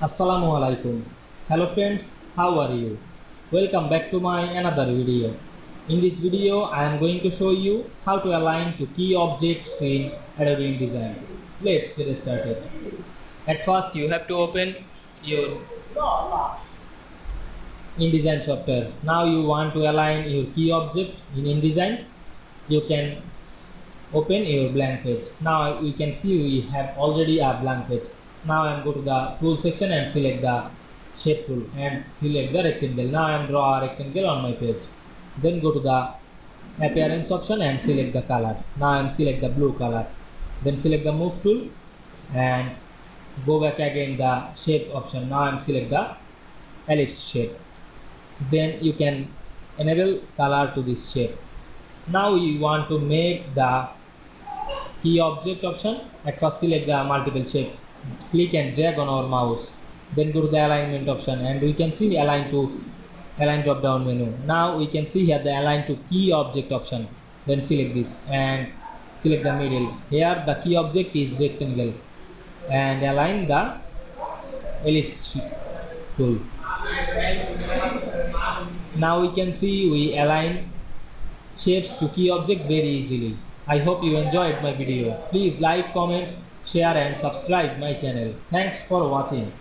Assalamu Walaikum. Hello friends, how are you? Welcome back to my another video. In this video, I am going to show you how to align to key objects in Adobe InDesign. Let's get started. At first, you have to open your InDesign software. Now you want to align your key object in InDesign. You can open your blank page. Now you can see we have already a blank page. Now I am go to the tool section and select the shape tool and select the rectangle. Now I am draw a rectangle on my page. Then go to the appearance option and select the color. Now I am select the blue color. Then select the move tool and go back again the shape option. Now I am select the ellipse shape. Then you can enable color to this shape. Now you want to make the key object option. At first select the multiple shape, click and drag on our mouse, then go to the alignment option and we can see align drop down menu. Now we can see here the align to key object option, then select this and select the middle. Here the key object is rectangle and align the ellipse tool. Now we can see we align shapes to key object very easily. I hope you enjoyed my video. Please like, comment, share and subscribe my channel. Thanks for watching.